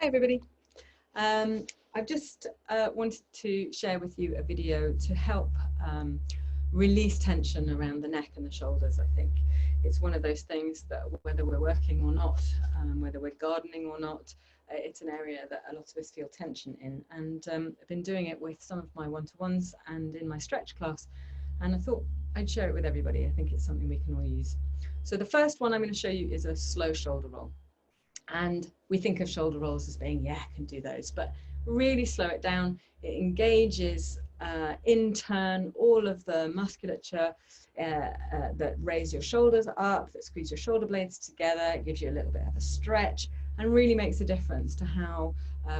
Hi everybody. I've just wanted to share with you a video to help release tension around the neck and the shoulders. I think it's one of those things that whether we're working or not, whether we're gardening or not, it's an area that a lot of us feel tension in. And I've been doing it with some of my one-to-ones and in my stretch class. And I thought I'd share it with everybody. I think it's something we can all use. So the first one I'm going to show you is a slow shoulder roll. And we think of shoulder rolls as being, yeah, I can do those, but really slow it down. It engages in turn all of the musculature that raise your shoulders up, that squeeze your shoulder blades together. It gives you a little bit of a stretch and really makes a difference to how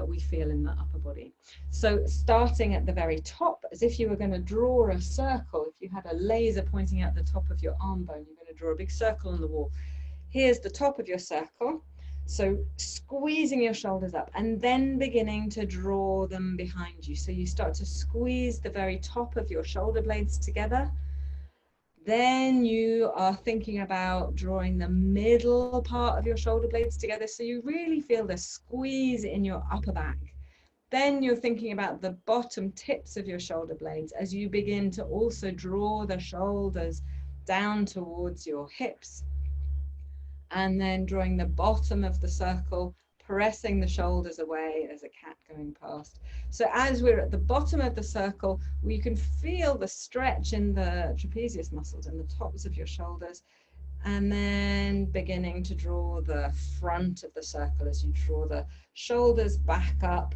we feel in the upper body. So starting at the very top, as if you were going to draw a circle, if you had a laser pointing out the top of your arm bone, you're going to draw a big circle on the wall. Here's the top of your circle. So squeezing your shoulders up and then beginning to draw them behind you. So you start to squeeze the very top of your shoulder blades together. Then you are thinking about drawing the middle part of your shoulder blades together. So you really feel the squeeze in your upper back. Then you're thinking about the bottom tips of your shoulder blades as you begin to also draw the shoulders down towards your hips. And then drawing the bottom of the circle, pressing the shoulders away as a cat going past. So as we're at the bottom of the circle, we can feel the stretch in the trapezius muscles and the tops of your shoulders, and then beginning to draw the front of the circle as you draw the shoulders back up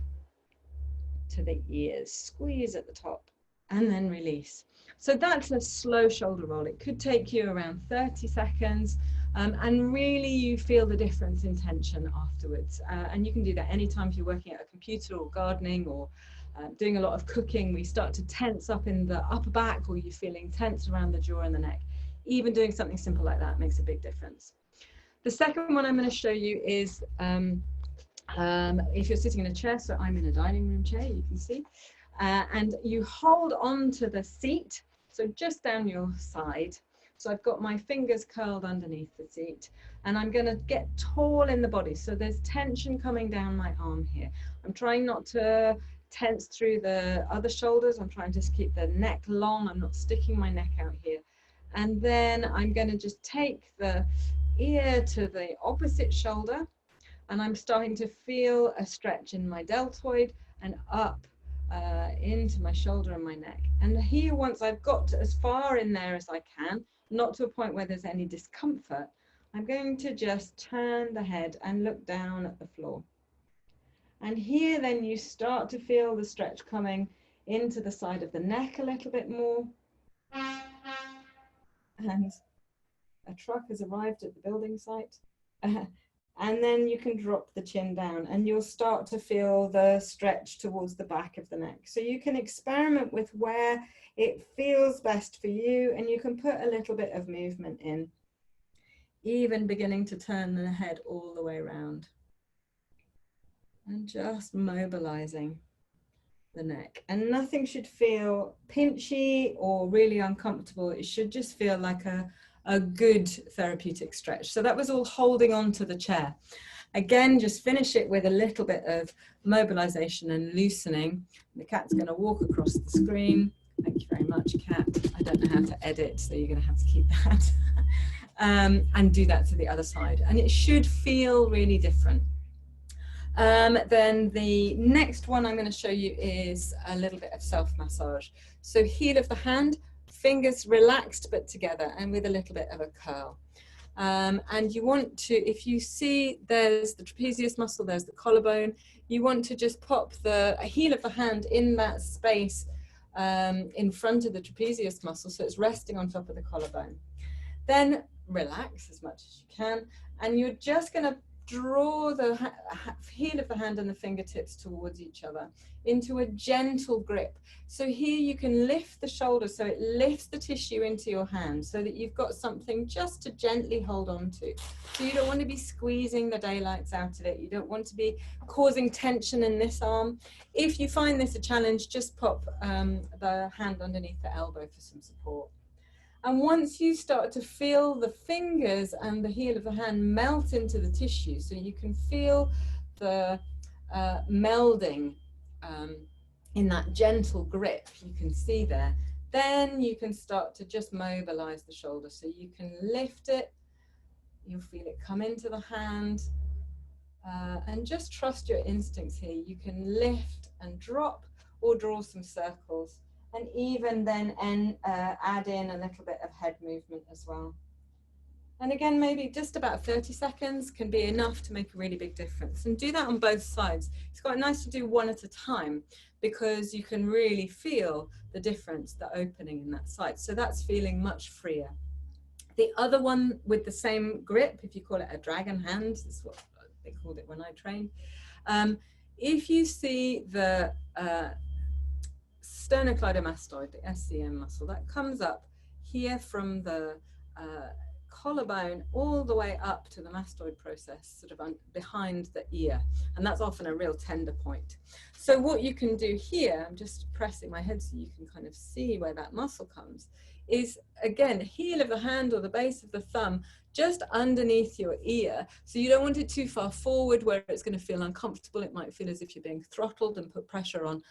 to the ears. Squeeze at the top and then release. So that's a slow shoulder roll. It could take you around 30 seconds. And really you feel the difference in tension afterwards. And you can do that anytime if you're working at a computer or gardening or doing a lot of cooking. We start to tense up in the upper back, or you're feeling tense around the jaw and the neck. Even doing something simple like that makes a big difference. The second one I'm going to show you is if you're sitting in a chair, so I'm in a dining room chair, you can see, and you hold on to the seat, so just down your side. So I've got my fingers curled underneath the seat, and I'm going to get tall in the body. So there's tension coming down my arm here. I'm trying not to tense through the other shoulders. I'm trying to just keep the neck long. I'm not sticking my neck out here. And then I'm going to just take the ear to the opposite shoulder, and I'm starting to feel a stretch in my deltoid and up into my shoulder and my neck. And here, once I've got as far in there as I can, not to a point where there's any discomfort, I'm going to just turn the head and look down at the floor. And here then you start to feel the stretch coming into the side of the neck a little bit more. And a truck has arrived at the building site. And then you can drop the chin down and you'll start to feel the stretch towards the back of the neck. So you can experiment with where it feels best for you, and you can put a little bit of movement in, even beginning to turn the head all the way around and just mobilizing the neck. And nothing should feel pinchy or really uncomfortable. It should just feel like a good therapeutic stretch. So that was all holding on to the chair. Again, just finish it with a little bit of mobilization and loosening. The cat's going to walk across the screen. Thank you very much, cat. I don't know how to edit, so you're going to have to keep that. And do that to the other side. And it should feel really different. Then the next one I'm going to show you is a little bit of self-massage. So heel of the hand, fingers relaxed but together and with a little bit of a curl. And you want to, if you see there's the trapezius muscle, there's the collarbone, you want to just pop the heel of the hand in that space in front of the trapezius muscle, so it's resting on top of the collarbone. Then relax as much as you can, and you're just going to draw the heel of the hand and the fingertips towards each other into a gentle grip. So here you can lift the shoulders, so it lifts the tissue into your hand so that you've got something just to gently hold on to. So you don't want to be squeezing the daylights out of it. You don't want to be causing tension in this arm. If you find this a challenge, just pop the hand underneath the elbow for some support. And once you start to feel the fingers and the heel of the hand melt into the tissue, so you can feel the melding in that gentle grip you can see there, then you can start to just mobilize the shoulder. So you can lift it, you'll feel it come into the hand, and just trust your instincts here. You can lift and drop or draw some circles, and even then add in a little bit of head movement as well. And again, maybe just about 30 seconds can be enough to make a really big difference. And do that on both sides. It's quite nice to do one at a time because you can really feel the difference, the opening in that side. So that's feeling much freer. The other one with the same grip, if you call it a dragon hand, this is what they called it when I trained. If you see the sternocleidomastoid, the SCM muscle, that comes up here from the collarbone all the way up to the mastoid process, sort of behind the ear, and that's often a real tender point. So what you can do here, I'm just pressing my head so you can kind of see where that muscle comes, is again, heel of the hand or the base of the thumb just underneath your ear. So you don't want it too far forward where it's going to feel uncomfortable. It might feel as if you're being throttled and put pressure on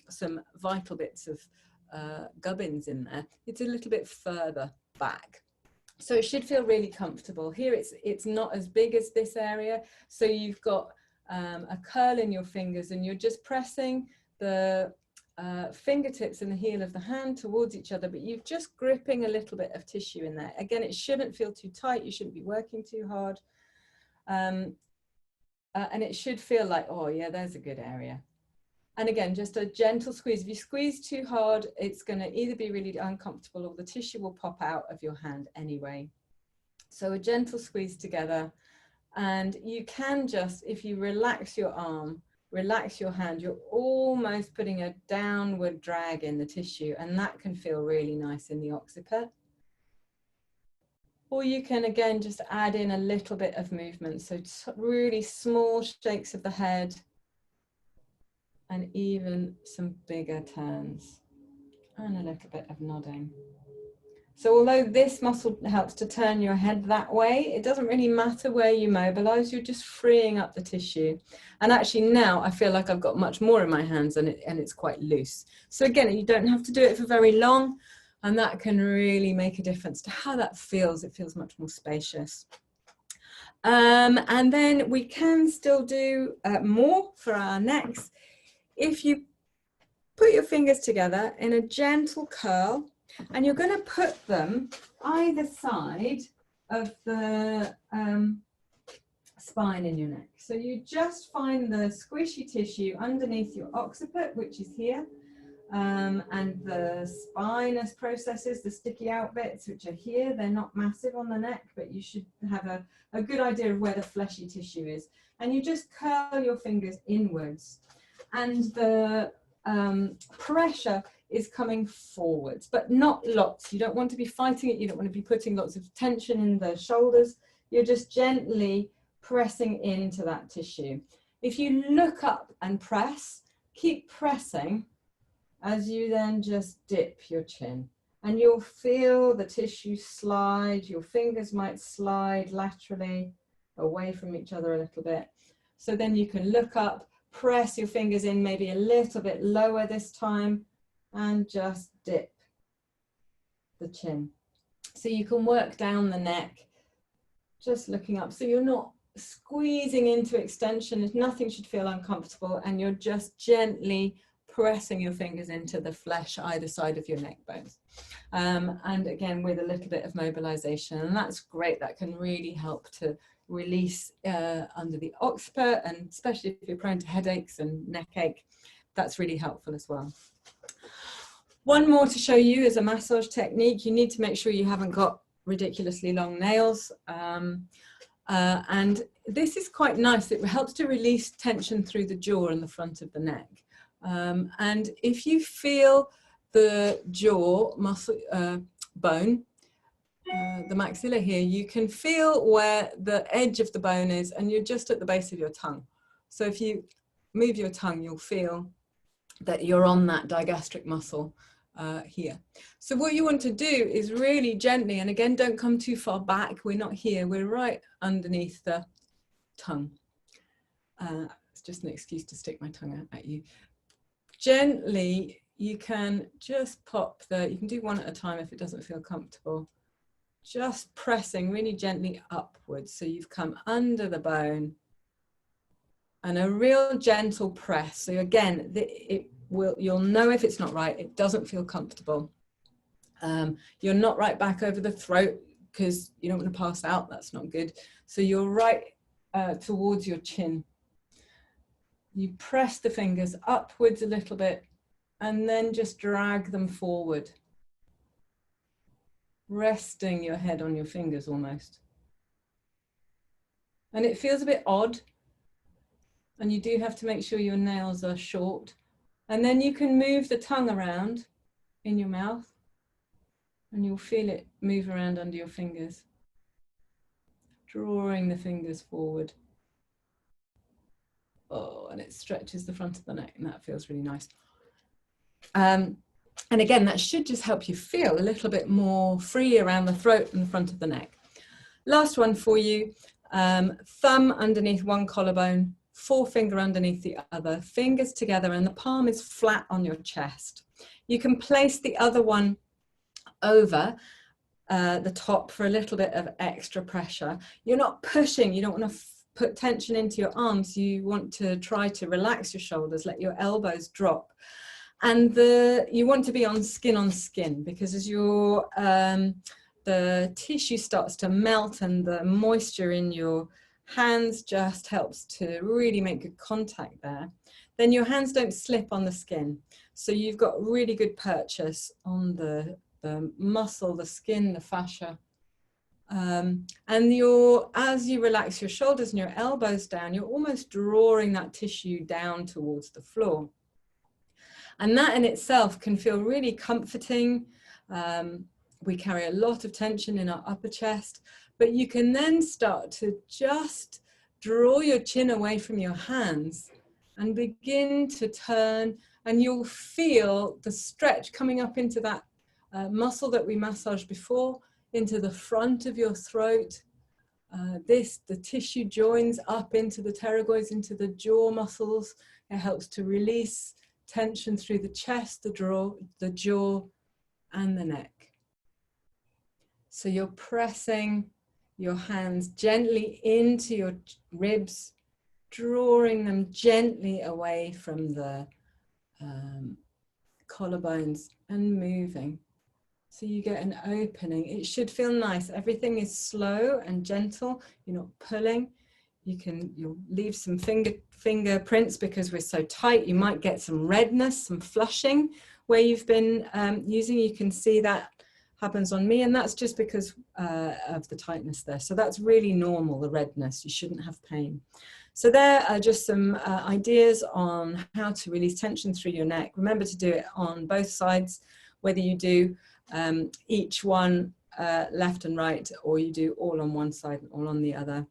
some vital bits of gubbins in there. It's a little bit further back. So it should feel really comfortable. Here it's not as big as this area. So you've got a curl in your fingers and you're just pressing the fingertips and the heel of the hand towards each other, but you're just gripping a little bit of tissue in there. Again, it shouldn't feel too tight. You shouldn't be working too hard. And it should feel like, oh yeah, there's a good area. And again, just a gentle squeeze. If you squeeze too hard, it's going to either be really uncomfortable or the tissue will pop out of your hand anyway. So a gentle squeeze together. And you can just, if you relax your arm, relax your hand, you're almost putting a downward drag in the tissue, and that can feel really nice in the occiput. Or you can again just add in a little bit of movement. So really small shakes of the head, and even some bigger turns and a little bit of nodding. So although this muscle helps to turn your head that way, it doesn't really matter where you mobilize, you're just freeing up the tissue. And actually now I feel like I've got much more in my hands and it's quite loose. So again, you don't have to do it for very long, and that can really make a difference to how that feels. It feels much more spacious. And then we can still do more for our necks. If you put your fingers together in a gentle curl, and you're going to put them either side of the spine in your neck. So you just find the squishy tissue underneath your occiput, which is here, and the spinous processes, the sticky out bits, which are here. They're not massive on the neck, but you should have a good idea of where the fleshy tissue is. And you just curl your fingers inwards. And the pressure is coming forwards, but not lots. You don't want to be fighting it. You don't want to be putting lots of tension in the shoulders. You're just gently pressing into that tissue. If you look up and press, keep pressing as you then just dip your chin. And you'll feel the tissue slide. Your fingers might slide laterally away from each other a little bit. So then you can look up, press your fingers in maybe a little bit lower this time, and just dip the chin. So you can work down the neck, just looking up. So you're not squeezing into extension. Nothing should feel uncomfortable, and you're just gently pressing your fingers into the flesh either side of your neck bones. And again, with a little bit of mobilization, and that's great. That can really help to release under the occiput, and especially if you're prone to headaches and neck ache, that's really helpful as well. One more to show you is a massage technique. You need to make sure you haven't got ridiculously long nails. And this is quite nice. It helps to release tension through the jaw and the front of the neck. And if you feel the jaw muscle bone, the maxilla here, you can feel where the edge of the bone is, and you're just at the base of your tongue. So if you move your tongue, you'll feel that you're on that digastric muscle here. So what you want to do is really gently, and again, don't come too far back. We're not here, we're right underneath the tongue. It's just an excuse to stick my tongue at you. Gently, you can just pop you can do one at a time if it doesn't feel comfortable. Just pressing really gently upwards. So you've come under the bone and a real gentle press. So again, you'll know if it's not right. It doesn't feel comfortable. You're not right back over the throat because you don't want to pass out. That's not good. So you're right towards your chin. You press the fingers upwards a little bit and then just drag them forward, resting your head on your fingers almost. And it feels a bit odd, and you do have to make sure your nails are short. And then you can move the tongue around in your mouth and you'll feel it move around under your fingers, drawing the fingers forward. Oh, and it stretches the front of the neck, and that feels really nice. And again, that should just help you feel a little bit more free around the throat and the front of the neck. Last one for you, thumb underneath one collarbone, forefinger underneath the other, fingers together, and the palm is flat on your chest. You can place the other one over the top for a little bit of extra pressure. You're not pushing, you don't want to put tension into your arms. You want to try to relax your shoulders, let your elbows drop. And you want to be on skin, because as your the tissue starts to melt and the moisture in your hands just helps to really make good contact there, then your hands don't slip on the skin. So you've got really good purchase on the muscle, the skin, the fascia. And as you relax your shoulders and your elbows down, you're almost drawing that tissue down towards the floor. And that in itself can feel really comforting. We carry a lot of tension in our upper chest, but you can then start to just draw your chin away from your hands and begin to turn, and you'll feel the stretch coming up into that muscle that we massaged before, into the front of your throat. The tissue joins up into the pterygoids, into the jaw muscles. It helps to release tension through the chest, the jaw, and the neck. So you're pressing your hands gently into your ribs, drawing them gently away from the collarbones and moving. So you get an opening. It should feel nice. Everything is slow and gentle. You're not pulling. You'll leave some fingerprints because we're so tight. You might get some redness, some flushing where you've been using. You can see that happens on me, and that's just because of the tightness there. So that's really normal, the redness. You shouldn't have pain. So there are just some ideas on how to release tension through your neck. Remember to do it on both sides, whether you do each one left and right, or you do all on one side and all on the other.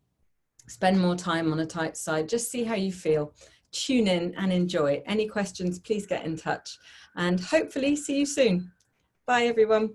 Spend more time on a tight side. Just see how you feel. Tune in and enjoy. Any questions, please get in touch, and hopefully see you soon. Bye, everyone.